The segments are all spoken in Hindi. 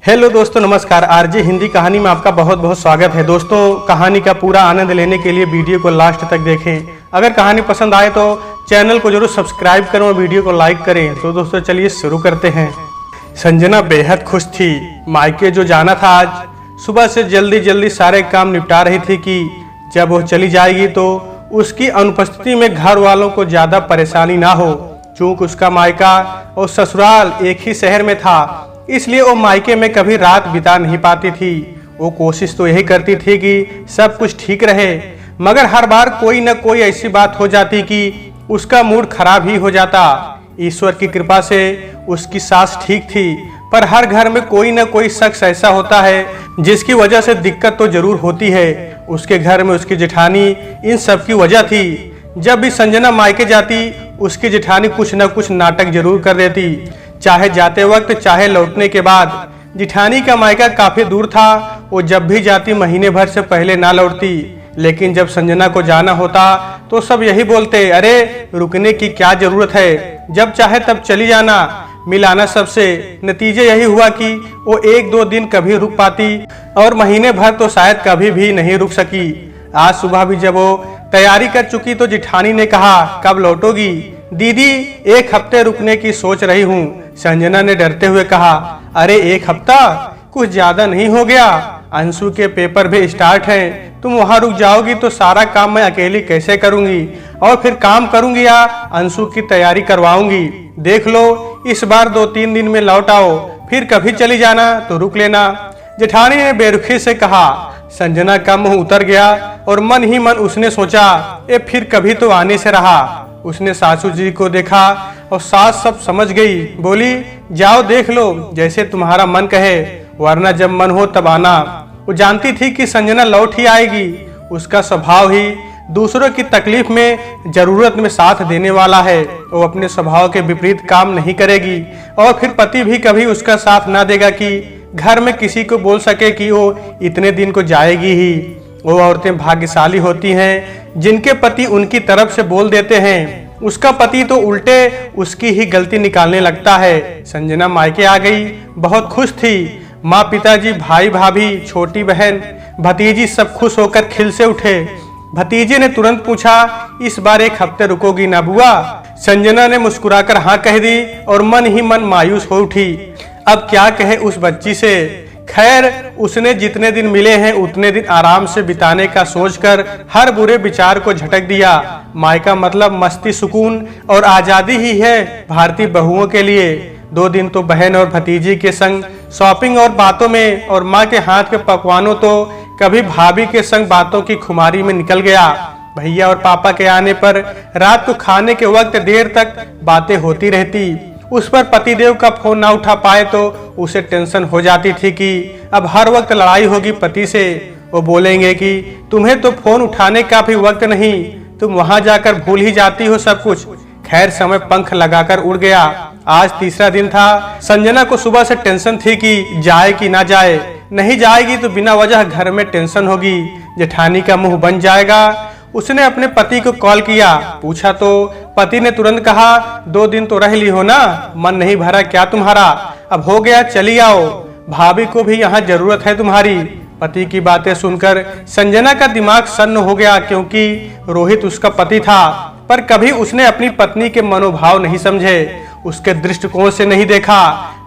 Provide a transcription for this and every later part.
हेलो दोस्तों, नमस्कार। आरजे हिंदी कहानी में आपका बहुत बहुत स्वागत है। दोस्तों, कहानी का पूरा आनंद लेने के लिए वीडियो को लास्ट तक देखें। अगर कहानी पसंद आए तो चैनल को जरूर सब्सक्राइब करें और वीडियो को लाइक करें। तो दोस्तों चलिए शुरू करते हैं। संजना बेहद खुश थी। मायके जो जाना था आज, सुबह से जल्दी जल्दी सारे काम निपटा रही थी कि जब वो चली जाएगी तो उसकी अनुपस्थिति में घर वालों को ज़्यादा परेशानी ना हो। चूँकि उसका मायका और ससुराल एक ही शहर में था, इसलिए वो मायके में कभी रात बिता नहीं पाती थी। वो कोशिश तो यही करती थी कि सब कुछ ठीक रहे, मगर हर बार कोई न कोई ऐसी बात हो जाती कि उसका मूड खराब ही हो जाता। ईश्वर की कृपा से उसकी सास ठीक थी, पर हर घर में कोई न कोई शख्स ऐसा होता है जिसकी वजह से दिक्कत तो जरूर होती है। उसके घर में उसकी जेठानी इन सब की वजह थी। जब भी संजना मायके जाती, उसकी जेठानी कुछ न कुछ नाटक जरूर कर देती, चाहे जाते वक्त चाहे लौटने के बाद। जिठानी का मायका काफी दूर था। वो जब भी जाती महीने भर से पहले ना लौटती, लेकिन जब संजना को जाना होता तो सब यही बोलते, अरे रुकने की क्या जरूरत है, जब चाहे तब चली जाना, मिल आना सबसे। नतीजे यही हुआ कि वो एक दो दिन कभी रुक पाती और महीने भर तो शायद कभी भी नहीं रुक सकी। आज सुबह भी जब वो तैयारी कर चुकी तो जिठानी ने कहा, कब लौटोगी? दीदी, एक हफ्ते रुकने की सोच रही हूँ। संजना ने डरते हुए कहा, अरे एक हफ्ता कुछ ज्यादा नहीं हो गया? अंशु के पेपर भी स्टार्ट हैं, तुम वहाँ रुक जाओगी तो सारा काम मैं अकेली कैसे करूँगी? और फिर काम करूँगी या अंशु की तैयारी करवाऊंगी? देख लो, इस बार 2-3 दिन में लौट आओ, फिर कभी चली जाना तो रुक लेना। जेठानी ने बेरुखी से कहा। संजना का मुंह उतर गया और मन ही मन उसने सोचा, ये फिर कभी तो आने से रहा। उसने सासू जी को देखा और सास सब समझ गई। बोली, जाओ देख लो, जैसे तुम्हारा मन कहे, वरना जब मन हो तब आना। वो जानती थी कि संजना लौट ही आएगी। उसका स्वभाव ही दूसरों की तकलीफ में, जरूरत में साथ देने वाला है। वो अपने स्वभाव के विपरीत काम नहीं करेगी और फिर पति भी कभी उसका साथ ना देगा कि घर में किसी को बोल सके कि वो इतने दिन को जाएगी ही। वो औरतें भाग्यशाली होती हैं जिनके पति उनकी तरफ से बोल देते हैं। उसका पति तो उल्टे उसकी ही गलती निकालने लगता है। संजना मायके आ गई, बहुत खुश थी। माँ, पिताजी, भाई, भाभी, छोटी बहन, भतीजी सब खुश होकर खिल से उठे। भतीजे ने तुरंत पूछा, इस बार एक हफ्ते रुकोगी ना बुआ? संजना ने मुस्कुराकर हाँ कह दी और मन ही मन मायूस हो उठी। अब क्या कहे उस बच्ची से। खैर, उसने जितने दिन मिले हैं उतने दिन आराम से बिताने का सोचकर हर बुरे विचार को झटक दिया। मायका मतलब मस्ती, सुकून और आजादी ही है भारतीय बहुओं के लिए। 2 दिन तो बहन और भतीजी के संग शॉपिंग और बातों में, और माँ के हाथ के पकवानों तो कभी भाभी के संग बातों की खुमारी में निकल गया। भैया और पापा के आने पर रात को खाने के वक्त देर तक बातें होती रहती। उस पर पतिदेव का फोन ना उठा पाए तो उसे टेंशन हो जाती थी कि अब हर वक्त लड़ाई होगी पति से। वो बोलेंगे कि तुम्हें तो फोन उठाने का भी वक्त नहीं, तुम वहां जाकर भूल ही जाती हो सब कुछ। खैर, समय पंख लगाकर उड़ गया। आज तीसरा दिन था। संजना को सुबह से टेंशन थी कि जाए कि ना जाए। नहीं जाएगी तो बिना वजह घर में टेंशन होगी, जेठानी का मुंह बन जाएगा। उसने अपने पति को कॉल किया, पूछा तो पति ने तुरंत कहा, 2 दिन तो रह ली हो ना, मन नहीं भरा क्या तुम्हारा? अब हो गया, चली आओ, भाभी को भी यहाँ जरूरत है तुम्हारी। पति की बातें सुनकर संजना का दिमाग सन्न हो गया, क्योंकि रोहित उसका पति था, पर कभी उसने अपनी पत्नी के मनोभाव नहीं समझे, उसके दृष्टिकोण से नहीं देखा,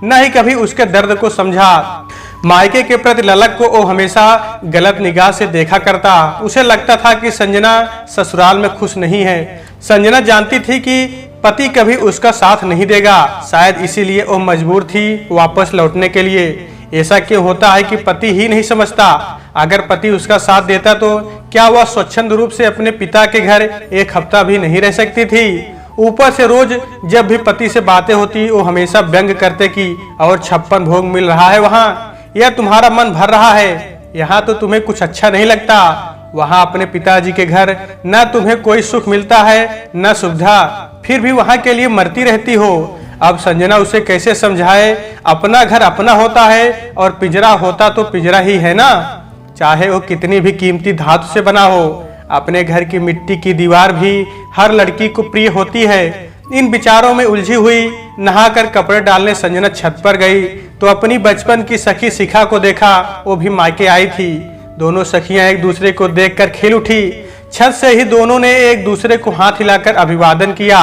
न ही कभी उसके दर्द को समझा। मायके के प्रति ललक को वो हमेशा गलत निगाह से देखा करता। उसे लगता था कि संजना ससुराल में खुश नहीं है। संजना जानती थी कि पति कभी उसका साथ नहीं देगा, शायद इसीलिए वो मजबूर थी वापस लौटने के लिए। ऐसा क्यों होता है कि पति ही नहीं समझता? अगर पति उसका साथ देता तो क्या वह स्वच्छंद रूप से अपने पिता के घर एक हफ्ता भी नहीं रह सकती थी? ऊपर से रोज जब भी पति से बातें होती, वो हमेशा व्यंग करते कि और 56 भोग मिल रहा है वहाँ, या तुम्हारा मन भर रहा है, यहाँ तो तुम्हें कुछ अच्छा नहीं लगता। वहाँ अपने पिताजी के घर न तुम्हें कोई सुख मिलता है न सुविधा, फिर भी वहाँ के लिए मरती रहती हो। अब संजना उसे कैसे समझाए? अपना घर अपना होता है और पिंजरा होता तो पिंजरा ही है ना, चाहे वो कितनी भी कीमती धातु से बना हो। अपने घर की मिट्टी की दीवार भी हर लड़की को प्रिय होती है। इन विचारों में उलझी हुई नहाकर कपड़े डालने संजना छत पर गई तो अपनी बचपन की सखी शिखा को देखा, वो भी मायके आई थी। दोनों सखियां एक दूसरे को देखकर खिल उठी। छत से ही दोनों ने एक दूसरे को हाथ हिलाकर अभिवादन किया।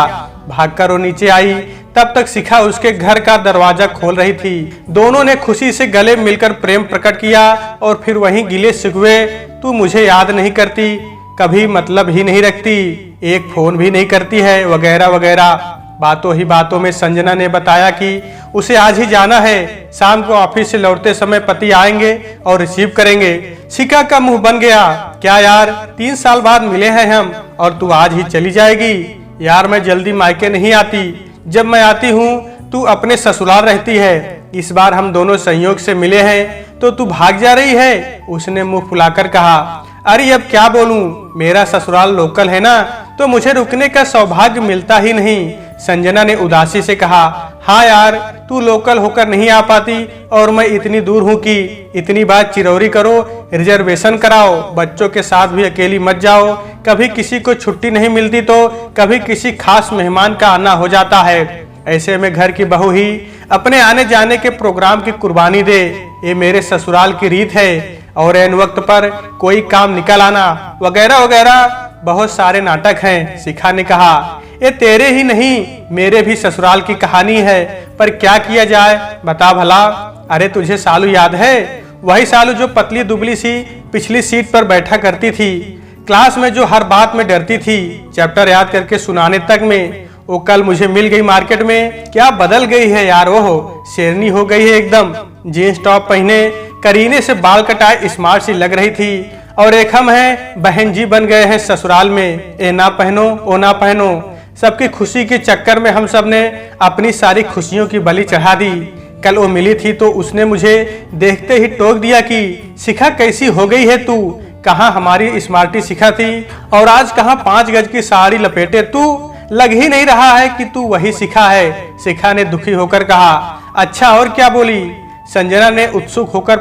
भागकर वो नीचे आई, तब तक शिखा उसके घर का दरवाजा खोल रही थी। दोनों ने खुशी से गले मिलकर प्रेम प्रकट किया और फिर वहीं गिले शिकवे, तू मुझे याद नहीं करती, कभी मतलब ही नहीं रखती, एक फोन भी नहीं करती है, वगैरह वगैरह। बातों ही बातों में संजना ने बताया कि उसे आज ही जाना है, शाम को ऑफिस से लौटते समय पति आएंगे और रिसीव करेंगे। शिखा का मुंह बन गया, क्या यार 3 साल बाद मिले हैं हम और तू आज ही चली जाएगी? यार मैं जल्दी मायके नहीं आती, जब मैं आती हूँ तू अपने ससुराल रहती है। इस बार हम दोनों संयोग से मिले हैं तो तू भाग जा रही है? उसने मुंह फुलाकर कहा। अरे अब क्या बोलूं, मेरा ससुराल लोकल है ना, तो मुझे रुकने का सौभाग्य मिलता ही नहीं। संजना ने उदासी से कहा, हाँ यार तू लोकल होकर नहीं आ पाती और मैं इतनी दूर हूँ कि इतनी बात चिरौरी करो, रिजर्वेशन कराओ, बच्चों के साथ भी अकेली मत जाओ, कभी किसी को छुट्टी नहीं मिलती तो कभी किसी खास मेहमान का आना हो जाता है। ऐसे में घर की बहू ही अपने आने जाने के प्रोग्राम की कुर्बानी दे, ये मेरे ससुराल की रीत है। और एन वक्त पर कोई काम निकल आना, वगैरह वगैरह बहुत सारे नाटक हैं। शिखा ने कहा, ये तेरे ही नहीं मेरे भी ससुराल की कहानी है, पर क्या किया जाए बता भला। अरे तुझे सालू याद है? वही सालू जो पतली दुबली सी पिछली सीट पर बैठा करती थी, क्लास में जो हर बात में डरती थी, चैप्टर याद करके सुनाने तक में। वो कल मुझे मिल गई मार्केट में, क्या बदल गई है यार, वो शेरनी हो गई है एकदम। जीन्स टॉप पहने, करीने से बाल कटाए स्मार्ट सी लग रही थी। और एक हम हैं बहन जी बन गए हैं ससुराल में, ए ना पहनो ओ ना पहनो। सबकी खुशी के चक्कर में हम सब ने अपनी सारी खुशियों की बलि चढ़ा दी। कल वो मिली थी तो उसने मुझे देखते ही टोक दिया कि शिखा कैसी हो गई है तू, कहाँ हमारी स्मार्टी शिखा थी और आज कहाँ 5 गज की साड़ी लपेटे तू, लग ही नहीं रहा है कि तू वही शिखा है। शिखा ने दुखी होकर कहा। अच्छा और क्या बोली? संजना ने उत्सुक होकर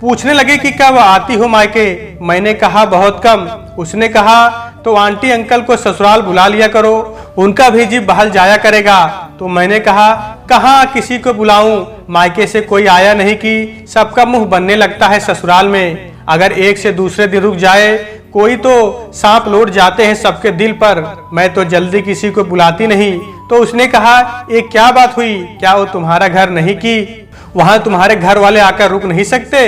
पूछने लगे कि क्या वह आती हो मायके? मैंने कहा बहुत कम। उसने कहा तो आंटी अंकल को ससुराल बुला लिया करो, उनका भी जी बहल जाया करेगा। तो मैंने कहा कहाँ किसी को बुलाऊं, मायके से कोई आया नहीं कि सबका मुंह बनने लगता है ससुराल में। अगर एक से दूसरे दिन रुक जाए कोई तो सांप लौट जाते हैं सबके दिल पर, मैं तो जल्दी किसी को बुलाती नहीं। तो उसने कहा ये क्या बात हुई, क्या वो तुम्हारा घर नहीं कि वहां तुम्हारे घर वाले आकर रुक नहीं सकते?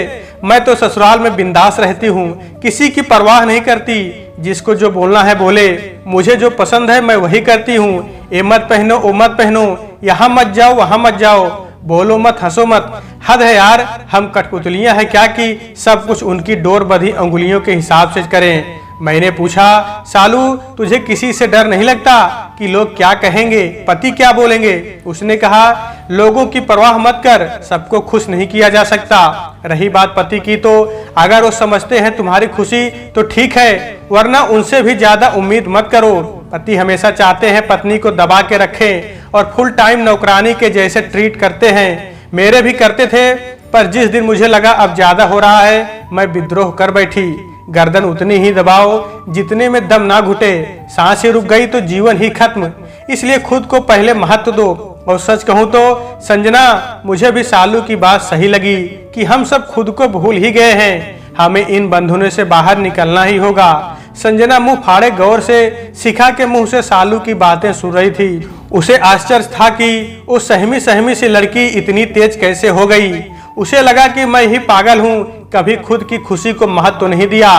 मैं तो ससुराल में बिंदास रहती हूँ, किसी की परवाह नहीं करती, जिसको जो बोलना है बोले, मुझे जो पसंद है मैं वही करती हूँ। ये मत पहनो ओ मत पहनो, यहाँ मत जाओ वहां मत जाओ, बोलो मत हंसो मत। हद है यार, हम कठपुतलियां हैं क्या कि सब कुछ उनकी डोर बंधी अंगुलियों के हिसाब से करें। मैंने पूछा सालू तुझे किसी से डर नहीं लगता कि लोग क्या कहेंगे, पति क्या बोलेंगे? उसने कहा लोगों की परवाह मत कर, सबको खुश नहीं किया जा सकता। रही बात पति की तो अगर वो समझते हैं तुम्हारी खुशी तो ठीक है, वरना उनसे भी ज्यादा उम्मीद मत करो। पति हमेशा चाहते हैं पत्नी को दबा के रखें और फुल टाइम नौकरानी के जैसे ट्रीट करते हैं। मेरे भी करते थे, पर जिस दिन मुझे लगा अब ज्यादा हो रहा है मैं विद्रोह कर बैठी। गर्दन उतनी ही दबाओ जितने में दम ना घुटे, सांस ही रुक गई तो जीवन ही खत्म। इसलिए खुद को पहले महत्व दो। और सच कहूँ तो संजना, मुझे भी सालू की बात सही लगी कि हम सब खुद को भूल ही गए हैं, हमें इन बंधनों से बाहर निकलना ही होगा। संजना मुंह फाड़े गौर से शिखा के मुंह से सालू की बातें सुन रही थी। उसे आश्चर्य था कि वो सहमी सहमी सी लड़की इतनी तेज कैसे हो गई। उसे लगा कि मैं ही पागल हूँ, कभी खुद की खुशी को महत्व नहीं दिया।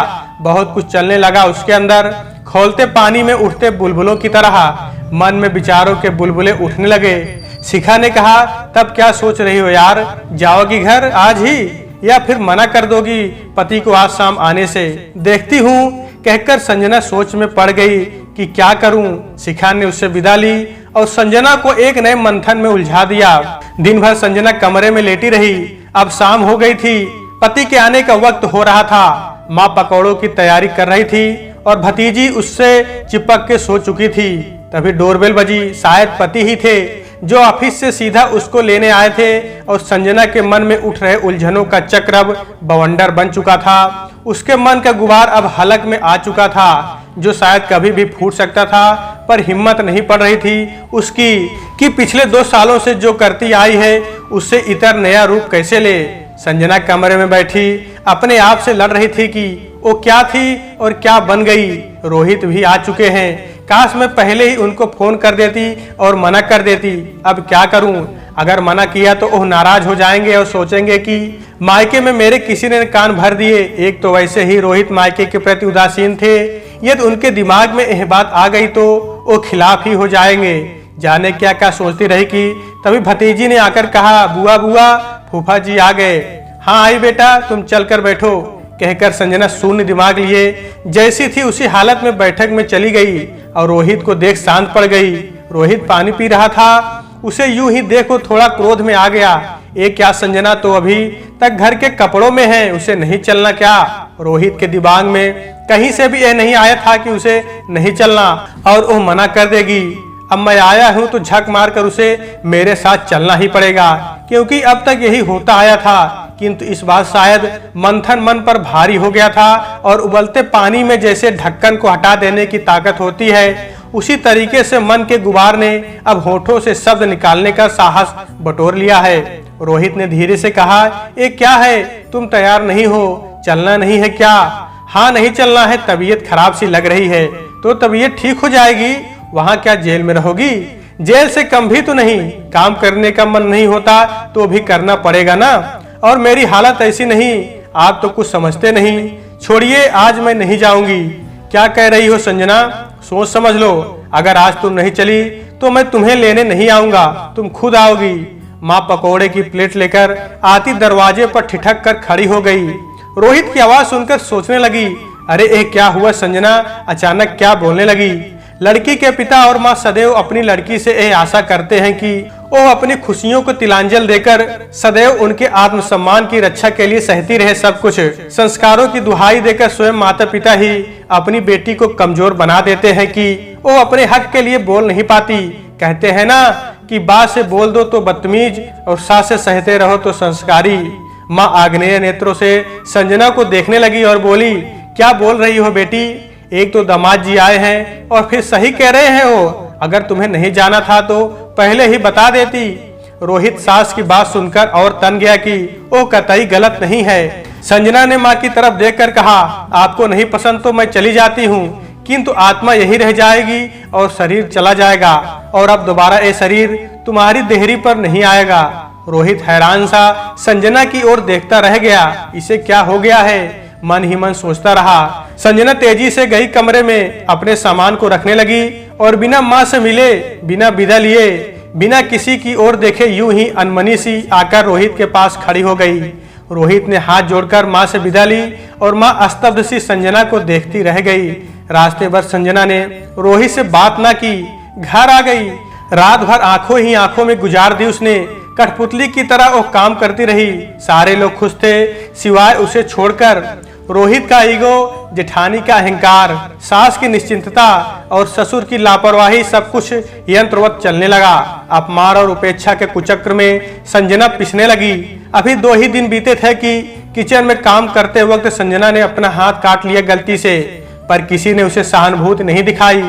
बहुत कुछ चलने लगा उसके अंदर, खौलते पानी में उठते बुलबुलों की तरह मन में विचारों के बुलबुले उठने लगे। शिखा ने कहा तब क्या सोच रही हो यार, जाओगी घर आज ही या फिर मना कर दोगी पति को आज शाम आने से? देखती हूँ कहकर संजना सोच में पड़ गई कि क्या करूं। शिखा ने उससे विदा ली और संजना को एक नए मंथन में उलझा दिया। दिन भर संजना कमरे में लेटी रही। अब शाम हो गई थी, पति के आने का वक्त हो रहा था। माँ पकौड़ों की तैयारी कर रही थी और भतीजी उससे चिपक के सो चुकी थी। तभी डोरबेल बजी। शायद पति ही थे जो ऑफिस से सीधा उसको लेने आए थे और संजना के मन में उठ रहे उलझनों का चक्र अब बवंडर बन चुका था। उसके मन का गुबार अब हलक में आ चुका था, जो शायद कभी भी फूट सकता था, पर हिम्मत नहीं पड़ रही थी उसकी कि पिछले 2 सालों से जो करती आई है उससे इतर नया रूप कैसे ले। संजना कमरे में बैठी अपने आप से लड़ रही थी कि वो क्या थी और क्या बन गई। रोहित भी आ चुके हैं। काश मैं पहले ही उनको फोन कर देती और मना कर देती। अब क्या करूं? अगर मना किया तो वो नाराज हो जाएंगे और सोचेंगे कि मायके में मेरे किसी ने कान भर दिए। एक तो वैसे ही रोहित मायके के प्रति उदासीन थे, यदि उनके दिमाग में यह बात आ गई तो वो खिलाफ ही हो जाएंगे। जाने क्या क्या सोचती रही कि तभी भतीजी ने आकर कहा, बुआ बुआ फूफा जी आ गए। हाँ आई बेटा, तुम चल कर बैठो, कहकर संजना शून्य दिमाग लिए जैसी थी उसी हालत में बैठक में चली गई और रोहित को देख शांत पड़ गई। रोहित पानी पी रहा था, उसे यूं ही देखो थोड़ा क्रोध में आ गया। ये क्या, संजना तो अभी तक घर के कपड़ों में है, उसे नहीं चलना क्या? रोहित के दिमाग में कहीं से भी यह नहीं आया था कि उसे नहीं चलना और वो मना कर देगी। अब मैं आया हूं तो झक मारकर उसे मेरे साथ चलना ही पड़ेगा, क्योंकि अब तक यही होता आया था। किंतु इस बार शायद मंथन मन पर भारी हो गया था और उबलते पानी में जैसे ढक्कन को हटा देने की ताकत होती है, उसी तरीके से मन के गुबार ने अब होठों से शब्द निकालने का साहस बटोर लिया है। रोहित ने धीरे से कहा, ये क्या है, तुम तैयार नहीं हो? चलना नहीं है क्या? हाँ नहीं चलना है, तबीयत खराब सी लग रही है। तो तबीयत ठीक हो जाएगी, वहाँ क्या जेल में रहोगी? जेल से कम भी तो नहीं। काम करने का मन नहीं होता तो भी करना पड़ेगा ना। और मेरी हालत ऐसी नहीं, आप तो कुछ समझते नहीं। छोड़िए, आज मैं नहीं जाऊंगी। क्या कह रही हो संजना? सोच समझ लो, अगर आज तुम नहीं चली तो मैं तुम्हें लेने नहीं आऊंगा, तुम खुद आओगी। माँ पकोड़े की प्लेट लेकर आती दरवाजे पर ठिठक कर खड़ी हो गई। रोहित की आवाज सुनकर सोचने लगी, अरे ये क्या हुआ? संजना अचानक क्या बोलने लगी? लड़की के पिता और माँ सदैव अपनी लड़की से यह आशा करते हैं कि वो अपनी खुशियों को तिलांजल देकर सदैव उनके आत्मसम्मान की रक्षा के लिए सहती रहे सब कुछ। संस्कारों की दुहाई देकर स्वयं माता पिता ही अपनी बेटी को कमजोर बना देते हैं कि वो अपने हक के लिए बोल नहीं पाती। कहते हैं ना कि बात से बोल दो तो बदतमीज और सास से सहते रहो तो संस्कारी। माँ आग्नेय नेत्रों से संजना को देखने लगी और बोली, क्या बोल रही हो बेटी? एक तो दामाद जी आए हैं और फिर सही कह रहे हैं वो। अगर तुम्हें नहीं जाना था तो पहले ही बता देती। रोहित सास की बात सुनकर और तन गया कि वो कतई गलत नहीं है। संजना ने माँ की तरफ देखकर कहा, आपको नहीं पसंद तो मैं चली जाती हूँ, किंतु आत्मा यही रह जाएगी और शरीर चला जाएगा और अब दोबारा ये शरीर तुम्हारी देहरी पर नहीं आएगा। रोहित हैरान सा संजना की ओर देखता रह गया। इसे क्या हो गया है? मन ही मन सोचता रहा। संजना तेजी से गई कमरे में, अपने सामान को रखने लगी और बिना माँ से मिले, बिना विदा लिए, बिना किसी की ओर देखे यूं ही अनमनी सी आकर रोहित के पास खड़ी हो गई। रोहित ने हाथ जोड़कर माँ से विदा ली और माँ स्तब्ध सी संजना को देखती रह गई। रास्ते भर संजना ने रोहित से बात ना की, घर आ गई। रात भर आंखों ही आंखों में गुजार दी उसने। कठपुतली की तरह वो काम करती रही। सारे लोग खुश थे सिवाय उसे छोड़कर। रोहित का ईगो, जेठानी का अहंकार, सास की निश्चिंतता और ससुर की लापरवाही सब कुछ यंत्रवत चलने लगा। अपमान और उपेक्षा के कुचक्र में संजना पिसने लगी। अभी 2 ही दिन बीते थे कि किचन में काम करते वक्त संजना ने अपना हाथ काट लिया गलती से, पर किसी ने उसे सहानुभूति नहीं दिखाई।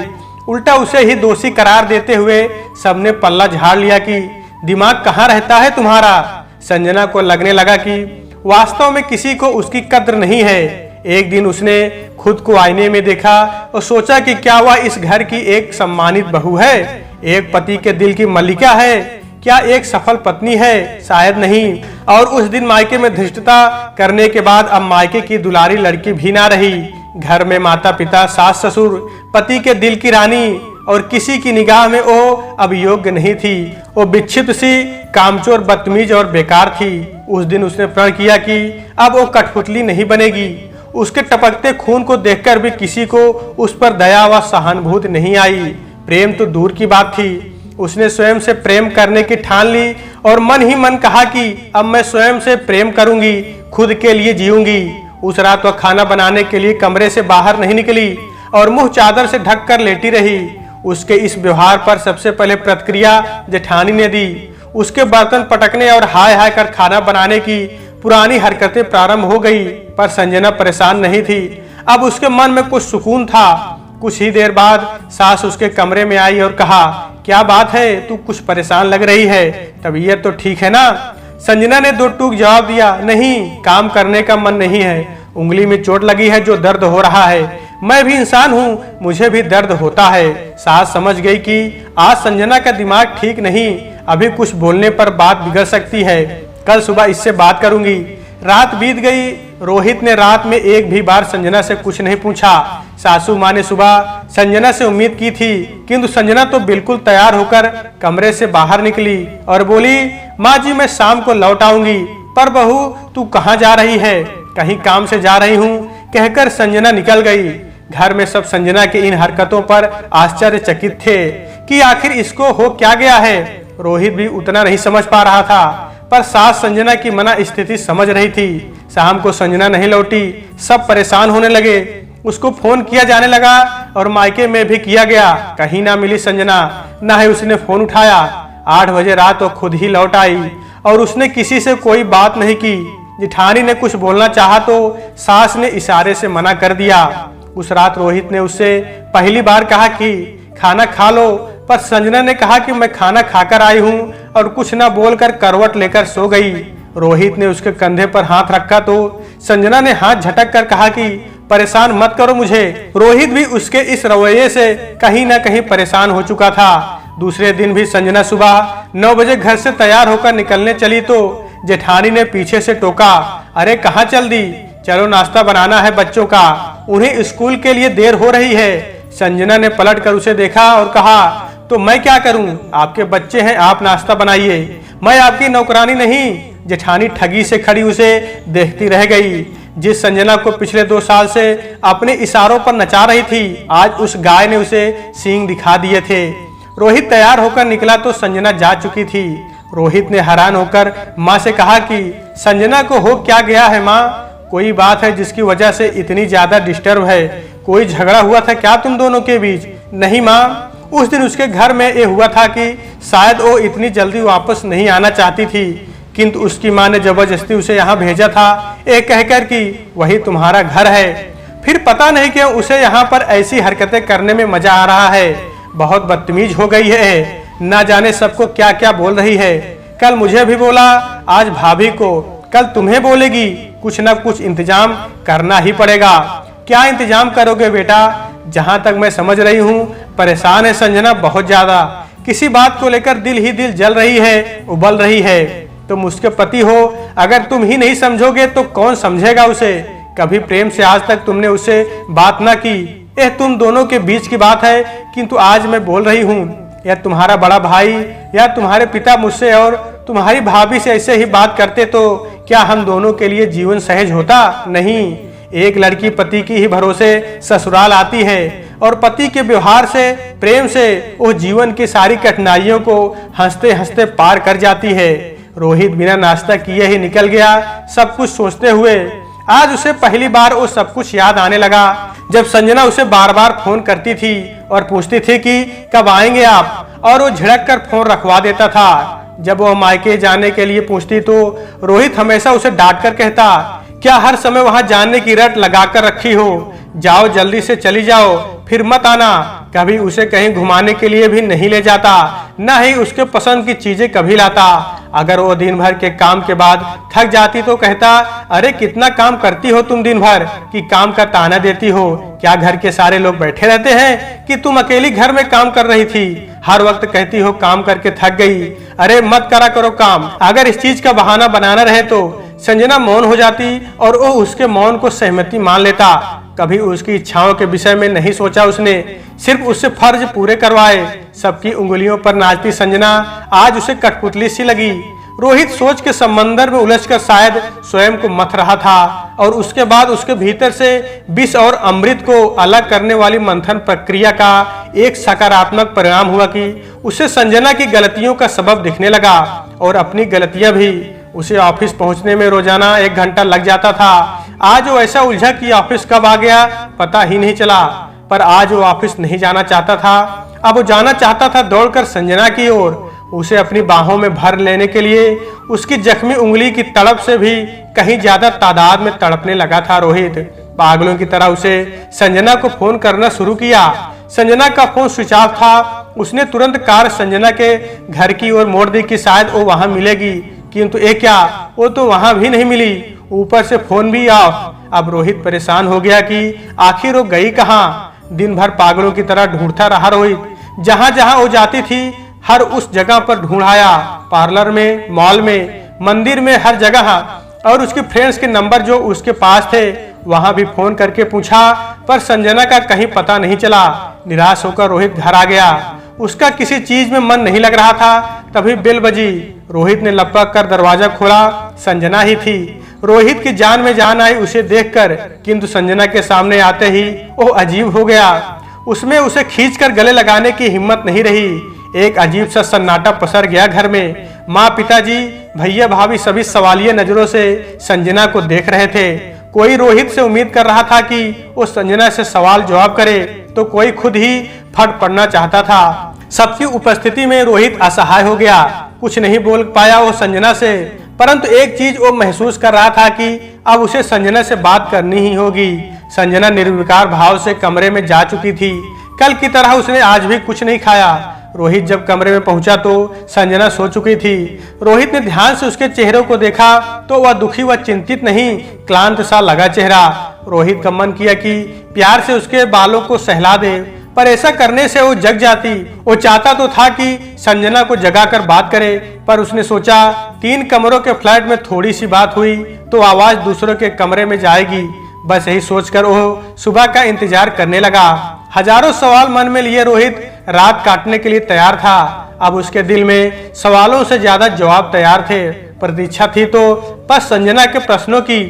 उल्टा उसे ही दोषी करार देते हुए सबने पल्ला झाड़ लिया कि दिमाग कहाँ रहता है तुम्हारा। संजना को लगने लगा कि वास्तव में किसी को उसकी कद्र नहीं है। एक दिन उसने खुद को आईने में देखा और सोचा कि क्या वह इस घर की एक सम्मानित बहू है, एक पति के दिल की मल्लिका है, क्या एक सफल पत्नी है? शायद नहीं। और उस दिन मायके में धृष्टता करने के बाद अब मायके की दुलारी लड़की भी ना रही। घर में माता पिता, सास ससुर, पति के दिल की रानी और किसी की निगाह में वो अब योग्य नहीं थी। वो विक्षिप्त सी, कामचोर, बदतमीज और बेकार थी। उस दिन उसने प्रण किया कि अब वो कठपुतली नहीं बनेगी। उसके टपकते खून को देखकर भी किसी को उस पर दया व सहानुभूति नहीं आई। प्रेम तो दूर की बात थी। उसने स्वयं से प्रेम करने की ठान ली और मन ही मन कहा कि अब मैं स्वयं से प्रेम करूंगी, खुद के लिए जीऊंगी। उस रात वह खाना बनाने के लिए कमरे से बाहर नहीं निकली और मुंह चादर से ढक कर लेटी रही। उसके इस व्यवहार पर सबसे पहले प्रतिक्रिया जेठानी ने दी। उसके बर्तन पटकने और हाय हाय कर खाना बनाने की पुरानी हरकतें प्रारंभ हो गई, पर संजना परेशान नहीं थी। अब उसके मन में कुछ सुकून था। कुछ ही देर बाद सास उसके कमरे में आई और कहा, क्या बात है, तू कुछ परेशान लग रही है, तबीयत तो ठीक है ना? संजना ने दो टूक जवाब दिया, नहीं, काम करने का मन नहीं है, उंगली में चोट लगी है जो दर्द हो रहा है। मैं भी इंसान हूँ, मुझे भी दर्द होता है। सास समझ गई कि आज संजना का दिमाग ठीक नहीं, अभी कुछ बोलने पर बात बिगड़ सकती है, कल सुबह इससे बात करूंगी। रात बीत गई। रोहित ने रात में एक भी बार संजना से कुछ नहीं पूछा। सासू माँ ने सुबह संजना से उम्मीद की थी, किंतु संजना तो बिल्कुल तैयार होकर कमरे से बाहर निकली और बोली, माँ जी मैं शाम को लौट आऊंगी। पर बहू तू कहाँ जा रही है? कहीं काम से जा रही हूँ, कहकर संजना निकल गई। घर में सब संजना की इन हरकतों पर आश्चर्यचकित थे कि आखिर इसको हो क्या गया है। रोहित भी उतना नहीं समझ पा रहा था, पर सास संजना की मना स्थिति समझ रही थी। शाम को संजना नहीं लौटी, सब परेशान होने लगे। उसको फोन किया जाने लगा और मायके में भी किया गया, कहीं ना मिली संजना, ना ही उसने फोन उठाया। 8 बजे रात वो खुद ही लौट आई और उसने किसी से कोई बात नहीं की। जिठानी ने कुछ बोलना चाहा तो सास ने इशारे से मना कर दिया। उस रात रोहित ने उससे पहली बार कहा कि खाना खा लो, पर संजना ने कहा कि मैं खाना खाकर आई हूँ और कुछ न बोलकर करवट लेकर सो गई। रोहित ने उसके कंधे पर हाथ रखा तो संजना ने हाथ झटक कर कहा कि परेशान मत करो मुझे। रोहित भी उसके इस रवैये से कहीं न कहीं परेशान हो चुका था। दूसरे दिन भी संजना सुबह 9 बजे घर से तैयार होकर निकलने चली तो जेठानी ने पीछे से टोका, अरे कहाँ चल दी? चलो नाश्ता बनाना है बच्चों का, उन्हें स्कूल के लिए देर हो रही है। संजना ने पलट कर उसे देखा और कहा, तो मैं क्या करूं? आपके बच्चे हैं, आप नाश्ता बनाइए, मैं आपकी नौकरानी नहीं। जेठानी ठगी से खड़ी उसे देखती रह गई। जिस संजना को पिछले 2 साल से अपने इशारों पर नचा रही थी, आज उस गाय ने उसे सींग दिखा दिए थे। रोहित तैयार होकर निकला तो संजना जा चुकी थी। रोहित ने हैरान होकर माँ से कहा कि संजना को हो क्या गया है माँ? कोई बात है जिसकी वजह से इतनी ज्यादा डिस्टर्ब है? कोई झगड़ा हुआ था क्या तुम दोनों के बीच? नहीं माँ, उस दिन उसके घर में ये हुआ था कि शायद वो इतनी जल्दी वापस नहीं आना चाहती थी, किंतु उसकी माँ ने जबरदस्ती उसे यहाँ भेजा था, ये कहकर कि वही तुम्हारा घर है। फिर पता नहीं क्यों उसे यहाँ पर ऐसी हरकतें करने में मजा आ रहा है। बहुत बदतमीज हो गई है, ना जाने सबको क्या क्या बोल रही है। कल मुझे भी बोला, आज भाभी को, कल तुम्हें बोलेगी। कुछ ना कुछ इंतजाम करना ही पड़ेगा। क्या इंतजाम करोगे बेटा? जहाँ तक मैं समझ रही हूँ परेशान है संजना बहुत ज्यादा, किसी बात को लेकर दिल ही दिल जल रही है, उबल रही है। तुम उसके पति हो, अगर तुम ही नहीं समझोगे तो कौन समझेगा उसे? कभी प्रेम से आज तक तुमने उससे बात ना की। यह तुम दोनों के बीच की बात है, किंतु आज मैं बोल रही हूँ, या तुम्हारा बड़ा भाई या तुम्हारे पिता मुझसे और तुम्हारी भाभी से ऐसे ही बात करते तो क्या हम दोनों के लिए जीवन सहज होता? नहीं। एक लड़की पति की ही भरोसे ससुराल आती है और पति के व्यवहार से, प्रेम से वो जीवन की सारी कठिनाइयों को हंसते हंसते पार कर जाती है। रोहित बिना नाश्ता किए ही निकल गया, सब कुछ सोचते हुए। आज उसे पहली बार वो सब कुछ याद आने लगा जब संजना उसे बार बार फोन करती थी और पूछती थी कि कब आएंगे आप, और वो झिड़क कर फोन रखवा देता था। जब वो मायके जाने के लिए पूछती तो रोहित हमेशा उसे डांट कर कहता, क्या हर समय वहां जाने की रट लगा कर रखी हो? जाओ जल्दी से चली जाओ, फिर मत आना। कभी उसे कहीं घुमाने के लिए भी नहीं ले जाता, न ही उसके पसंद की चीजें कभी लाता। अगर वो दिन भर के काम के बाद थक जाती तो कहता, अरे कितना काम करती हो तुम दिन भर कि काम का ताना देती हो? क्या घर के सारे लोग बैठे रहते हैं कि तुम अकेली घर में काम कर रही थी? हर वक्त कहती हो काम करके थक गई। अरे मत करा करो काम। अगर इस चीज का बहाना बनाना रहे तो संजना मौन हो जाती और वो उसके मौन को सहमति मान लेता। कभी उसकी इच्छाओं के विषय में नहीं सोचा उसने, सिर्फ उससे फर्ज पूरे करवाए। सबकी उंगलियों पर नाचती संजना आज उसे कठपुतली सी लगी। रोहित सोच के समंदर में उलझकर शायद स्वयं को मथ रहा था और उसके बाद उसके भीतर से विष और अमृत को अलग करने वाली मंथन प्रक्रिया का एक सकारात्मक परिणाम हुआ कि उसे संजना की गलतियों का सबब दिखने लगा और अपनी गलतियां भी। उसे ऑफिस पहुंचने में रोजाना 1 घंटा लग जाता था। आज वो ऐसा उलझा कि ऑफिस कब आ गया पता ही नहीं चला। पर आज वो ऑफिस नहीं जाना चाहता था। अब वो जाना चाहता था दौड़कर संजना की ओर, उसे अपनी बाहों में भर लेने के लिए। उसकी जख्मी उंगली की तड़प से भी कहीं ज्यादा तादाद में तड़पने लगा था रोहित। पागलों की तरह उसे संजना को फोन करना शुरू किया। संजना का फोन स्विच ऑफ था। उसने तुरंत कार संजना के घर की ओर मोड़ दी कि शायद वो वहां मिलेगी, किंतु ये क्या, वो तो वहां भी नहीं मिली, ऊपर से फोन भी ऑफ। अब रोहित परेशान हो गया कि आखिर वो गई कहाँ। दिन भर पागलों की तरह ढूंढता रहा रोहित। जहां जहां वो जाती थी हर उस जगह पर ढूंढाया, पार्लर में, मॉल में, मंदिर में, हर जगह। और उसके फ्रेंड्स के नंबर जो उसके पास थे वहां भी फोन करके पूछा, पर संजना का कहीं पता नहीं चला। निराश होकर रोहित घर आ गया। उसका किसी चीज में मन नहीं लग रहा था। तभी बेल बजी। रोहित ने लपक कर दरवाजा खोला। संजना ही थी। रोहित की जान में जान आई उसे देखकर, किंतु संजना के सामने आते ही वो अजीब हो गया। उसमें उसे खींचकर गले लगाने की हिम्मत नहीं रही। एक अजीब सा सन्नाटा पसर गया घर में। माँ, पिताजी, भैया, भाभी सभी सवालिया नजरों से संजना को देख रहे थे। कोई रोहित से उम्मीद कर रहा था कि वो संजना से सवाल जवाब करे, तो कोई खुद ही फट पड़ना चाहता था। सबकी उपस्थिति में रोहित असहाय हो गया। कुछ नहीं बोल पाया वो संजना से, परंतु एक चीज वो महसूस कर रहा था कि अब उसे संजना से बात करनी ही होगी। संजना निर्विकार भाव से कमरे में जा चुकी थी। कल की तरह उसने आज भी कुछ नहीं खाया। रोहित जब कमरे में पहुंचा तो संजना सो चुकी थी। रोहित ने ध्यान से उसके चेहरे को देखा तो वह दुखी व चिंतित नहीं, क्लांत सा लगा चेहरा। रोहित का मन किया कि प्यार से उसके बालों को सहला दे, पर ऐसा करने से वो जग जाती। वो चाहता तो था कि संजना को जगाकर बात करे, पर उसने सोचा 3 कमरों के फ्लैट में थोड़ी सी बात हुई तो आवाज दूसरों के कमरे में जाएगी। बस यही सोचकर वो सुबह का इंतजार करने लगा। हजारों सवाल मन में लिए रोहित रात काटने के लिए तैयार था। अब उसके दिल में सवालों से ज्यादा जवाब तैयार थे। प्रतीक्षा थी तो बस संजना के प्रश्नों की,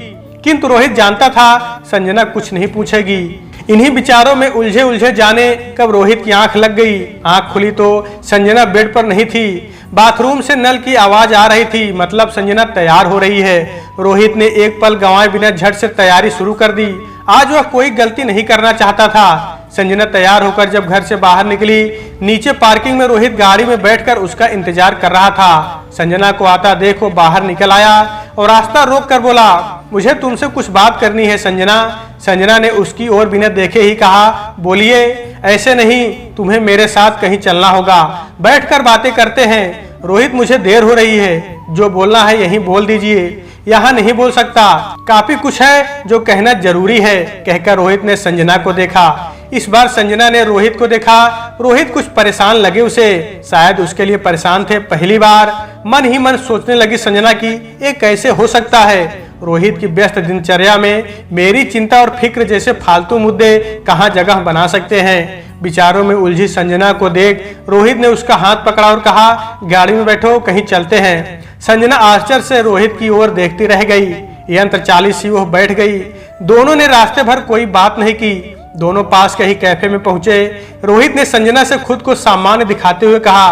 किंतु रोहित जानता था संजना कुछ नहीं पूछेगी। इन्हीं विचारों में उलझे उलझे जाने कब रोहित की आंख लग गई। आंख खुली तो संजना बेड पर नहीं थी। बाथरूम से नल की आवाज आ रही थी, मतलब संजना तैयार हो रही है। रोहित ने एक पल गंवाए बिना झट से तैयारी शुरू कर दी। आज वह कोई गलती नहीं करना चाहता था। संजना तैयार होकर जब घर से बाहर निकली, नीचे पार्किंग में रोहित गाड़ी में बैठकर उसका इंतजार कर रहा था। संजना को आता देख वो बाहर निकल आया और रास्ता रोक कर बोला, मुझे तुमसे कुछ बात करनी है संजना। संजना ने उसकी ओर बिना देखे ही कहा, बोलिए। ऐसे नहीं, तुम्हें मेरे साथ कहीं चलना होगा, बैठकर बातें करते हैं। रोहित, मुझे देर हो रही है, जो बोलना है यहीं बोल दीजिए, यहाँ नहीं बोल सकता, काफी कुछ है जो कहना जरूरी है, कहकर रोहित ने संजना को देखा। इस बार संजना ने रोहित को देखा। रोहित कुछ परेशान लगे उसे, शायद उसके लिए परेशान थे। पहली बार मन ही मन सोचने लगी संजना की ये कैसे हो सकता है। रोहित की व्यस्त दिनचर्या में मेरी चिंता और फिक्र जैसे फालतू मुद्दे कहाँ जगह बना सकते हैं। विचारों में उलझी संजना को देख रोहित ने उसका हाथ पकड़ा और कहा, गाड़ी में बैठो, कहीं चलते हैं। संजना आश्चर्य से रोहित की ओर देखती रह गई। यंत्र चालित सी वो बैठ गई। दोनों ने रास्ते भर कोई बात नहीं की। दोनों पास के ही कैफे में पहुंचे। रोहित ने संजना से खुद को सामान्य दिखाते हुए कहा,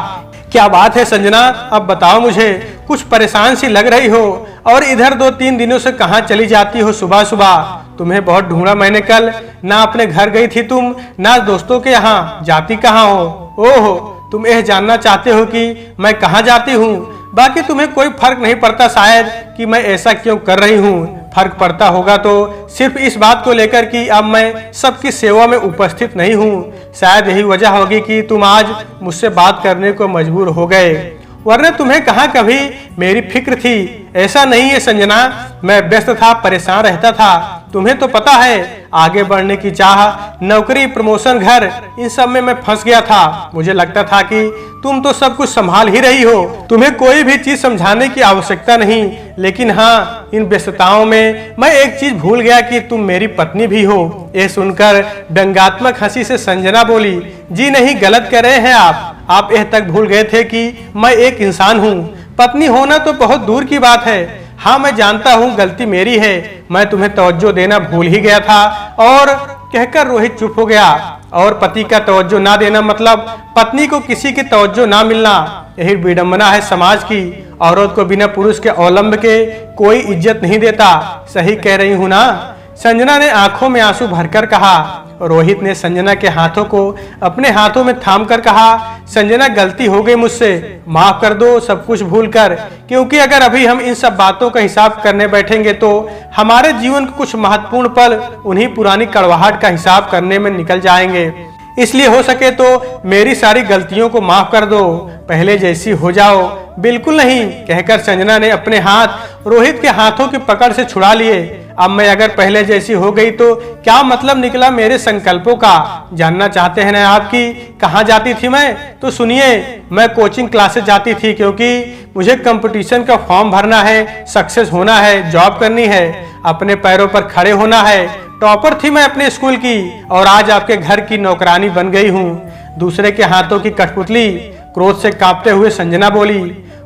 क्या बात है संजना, अब बताओ मुझे, कुछ परेशान सी लग रही हो, और इधर 2-3 दिनों से कहाँ चली जाती हो सुबह सुबह। तुम्हें बहुत ढूंढा मैंने कल, ना अपने घर गई थी तुम, ना दोस्तों के यहाँ, जाती कहाँ हो। ओहो, तुम यह जानना चाहते हो कि मैं कहाँ जाती हूँ। बाकी तुम्हें कोई फर्क नहीं पड़ता शायद कि मैं ऐसा क्यों कर रही हूँ। फर्क पड़ता होगा तो सिर्फ इस बात को लेकर कि अब मैं सबकी सेवा में उपस्थित नहीं हूँ। शायद यही वजह होगी कि तुम आज मुझसे बात करने को मजबूर हो गए, वरना तुम्हें कहाँ कभी मेरी फिक्र थी। ऐसा नहीं है संजना, मैं व्यस्त था, परेशान रहता था। तुम्हें तो पता है, आगे बढ़ने की चाह, नौकरी, प्रमोशन, घर, इन सब में मैं फंस गया था। मुझे लगता था कि तुम तो सब कुछ संभाल ही रही हो, तुम्हें कोई भी चीज समझाने की आवश्यकता नहीं। लेकिन हाँ, इन व्यस्तताओं में मैं एक चीज भूल गया कि तुम मेरी पत्नी भी हो। ये सुनकर व्यंग्यात्मक हंसी से संजना बोली, जी नहीं, गलत कह रहे हैं आप यह तक भूल गए थे कि मैं एक इंसान हूँ। पत्नी होना तो बहुत दूर की बात है। हाँ, मैं जानता हूँ गलती मेरी है, मैं तुम्हें तवज्जो देना भूल ही गया था। और कहकर रोहित चुप हो गया। और पति का तवज्जो ना देना मतलब पत्नी को किसी की तवज्जो ना मिलना, यही विडंबना है समाज की। औरत को बिना पुरुष के अवलंब के कोई इज्जत नहीं देता। सही कह रही हूँ ना? संजना ने आंखों में आंसू भरकर कहा। रोहित ने संजना के हाथों को अपने हाथों में थामकर कहा, संजना, गलती हो गई मुझसे, माफ कर दो सब कुछ भूल कर। क्योंकि अगर अभी हम इन सब बातों का हिसाब करने बैठेंगे तो हमारे जीवन के कुछ महत्वपूर्ण पल उन्हीं पुरानी कड़वाहट का हिसाब करने में निकल जाएंगे। इसलिए हो सके तो मेरी सारी गलतियों को माफ कर दो, पहले जैसी हो जाओ। बिल्कुल नहीं, कहकर संजना ने अपने हाथ रोहित के हाथों की पकड़ से छुड़ा लिए। अब मैं अगर पहले जैसी हो गई तो क्या मतलब निकला मेरे संकल्पों का? जानना चाहते हैं ना आपकी कहाँ जाती थी मैं? तो सुनिए, मैं कोचिंग क्लासेस जाती थी क्योंकि मुझे कंपटीशन का फॉर्म भरना है, सक्सेस होना है, जॉब करनी है, अपने पैरों पर खड़े होना है। टॉपर थी मैं अपने स्कूल की और आज आपके घर की नौकरानी बन गई हूँ। दूसरे के हाथों की कठपुतली, क्रोध से कांपते हुए संजना बोली।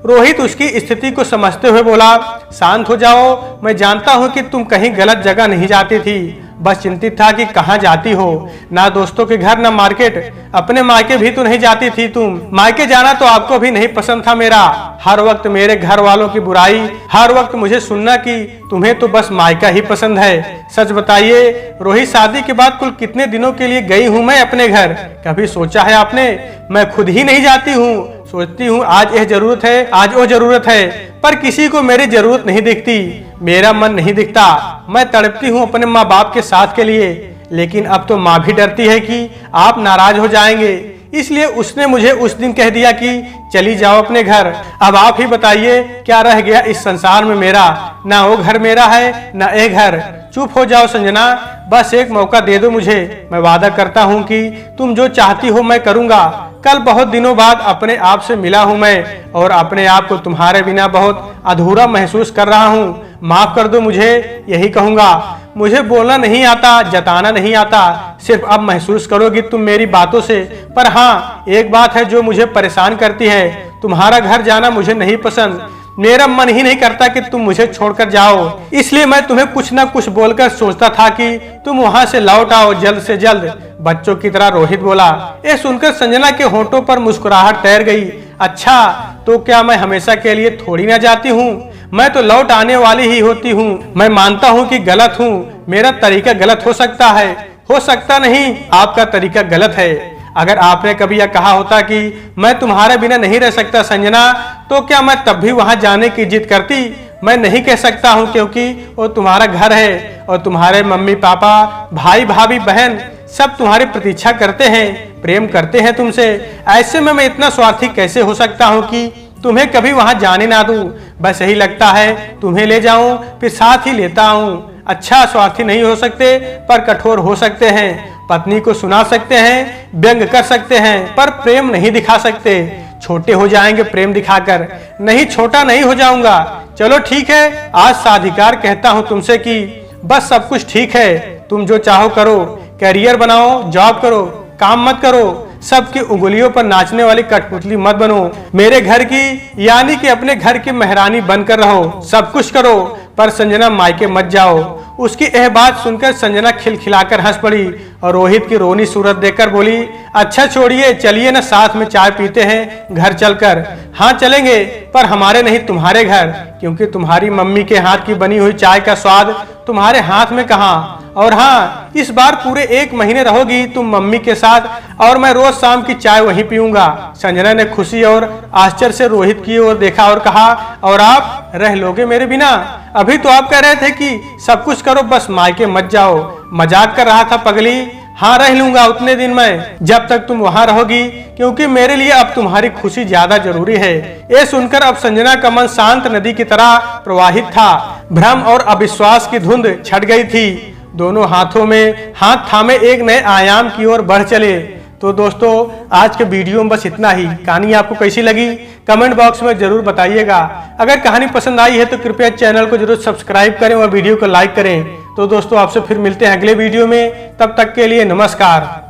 रोहित उसकी स्थिति को समझते हुए बोला, शांत हो जाओ, मैं जानता हूँ कि तुम कहीं गलत जगह नहीं जाती थी, बस चिंतित था कि कहाँ जाती हो। ना दोस्तों के घर ना मार्केट, अपने मायके भी तो नहीं जाती थी तुम। मायके जाना तो आपको भी नहीं पसंद था मेरा। हर वक्त मेरे घर वालों की बुराई, हर वक्त मुझे सुनना कि तुम्हें तो बस मायका ही पसंद है। सच बताइए रोहित, शादी के बाद कुल कितने दिनों के लिए गई हूँ मैं अपने घर? कभी सोचा है आपने? मैं खुद ही नहीं जाती हूँ। सोचती हूँ आज यह जरूरत है, आज वो जरूरत है, पर किसी को मेरी जरूरत नहीं दिखती, मेरा मन नहीं दिखता। मैं तड़पती हूँ अपने माँ बाप के साथ के लिए, लेकिन अब तो माँ भी डरती है कि आप नाराज हो जाएंगे, इसलिए उसने मुझे उस दिन कह दिया कि चली जाओ अपने घर। अब आप ही बताइए क्या रह गया इस संसार में मेरा? ना वो घर मेरा है ना ये घर। चुप हो जाओ संजना, बस एक मौका दे दो मुझे। मैं वादा करता हूँ कि तुम जो चाहती हो मैं करूँगा। कल बहुत दिनों बाद अपने आप से मिला हूँ मैं और अपने आप को तुम्हारे बिना बहुत अधूरा महसूस कर रहा हूँ। माफ कर दो मुझे, यही कहूँगा। मुझे बोलना नहीं आता, जताना नहीं आता, सिर्फ अब महसूस करोगी तुम मेरी बातों से। पर हाँ, एक बात है जो मुझे परेशान करती है, तुम्हारा घर जाना मुझे नहीं पसंद। मेरा मन ही नहीं करता कि तुम मुझे छोड़कर जाओ, इसलिए मैं तुम्हें कुछ न कुछ बोलकर सोचता था कि तुम वहां से लौट आओ जल्द से जल्द। बच्चों की तरह रोहित बोला। ये सुनकर संजना के होंठों पर मुस्कुराहट तैर गई। अच्छा, तो क्या मैं हमेशा के लिए थोड़ी ना जाती हूँ? मैं तो लौट आने वाली ही होती हूँ। मैं मानता हूँ कि गलत हूँ, मेरा तरीका गलत हो सकता है, हो सकता नहीं आपका तरीका गलत है। अगर आपने कभी यह कहा होता कि मैं तुम्हारे बिना नहीं रह सकता संजना, तो क्या मैं तब भी वहां जाने की जिद करती? मैं नहीं कह सकता हूं क्योंकि वो तुम्हारा घर है और तुम्हारे मम्मी पापा, भाई भाभी बहन सब तुम्हारी प्रतीक्षा करते हैं, प्रेम करते हैं तुमसे। ऐसे में मैं इतना स्वार्थी कैसे हो सकता हूँ कि तुम्हें कभी वहां जाने ना दूं? बस यही लगता है तुम्हें ले जाऊं फिर साथ ही लेता आऊं। अच्छा, स्वार्थी नहीं हो सकते पर कठोर हो सकते हैं। पत्नी को सुना सकते हैं, व्यंग कर सकते हैं, पर प्रेम नहीं दिखा सकते। छोटे हो जाएंगे प्रेम दिखाकर। नहीं, छोटा नहीं हो जाऊंगा। चलो ठीक है, आज साधिकार कहता हूं तुमसे कि बस सब कुछ ठीक है, तुम जो चाहो करो, करियर बनाओ, जॉब करो, काम मत करो, सबकी उंगलियों पर नाचने वाली कठपुतली मत बनो। मेरे घर की यानी कि अपने घर की मेहरानी बनकर रहो, सब कुछ करो, पर संजना मायके मत जाओ। उसकी यह बात सुनकर संजना खिलखिलाकर हंस पड़ी और रोहित की रोनी सूरत देखकर बोली, अच्छा छोड़िए, चलिए ना साथ में चाय पीते हैं घर चलकर। हाँ चलेंगे, पर हमारे नहीं तुम्हारे घर, क्योंकि तुम्हारी मम्मी के हाथ की बनी हुई चाय का स्वाद तुम्हारे हाथ में कहाँ। और हाँ, इस बार पूरे 1 महीने रहोगी तुम मम्मी के साथ और मैं रोज शाम की चाय वहीं पीऊंगा। संजना ने खुशी और आश्चर्य से रोहित की ओर देखा और कहा, और आप रह लोगे मेरे बिना? अभी तो आप कह रहे थे कि सब कुछ करो, बस मायके मत जाओ। मजाक कर रहा था पगली। हाँ, रह लूंगा उतने दिन मैं जब तक तुम वहां रहोगी, क्योंकि मेरे लिए अब तुम्हारी खुशी ज्यादा जरूरी है। ये सुनकर अब संजना का मन शांत नदी की तरह प्रवाहित था। भ्रम और अविश्वास की धुंध छट गई थी। दोनों हाथों में हाथ थामे एक नए आयाम की ओर बढ़ चले। तो दोस्तों, आज के वीडियो में बस इतना ही। कहानी आपको कैसी लगी कमेंट बॉक्स में जरूर बताइएगा। अगर कहानी पसंद आई है तो कृपया चैनल को जरूर सब्सक्राइब करें और वीडियो को लाइक करें। तो दोस्तों, आपसे फिर मिलते हैं अगले वीडियो में, तब तक के लिए नमस्कार।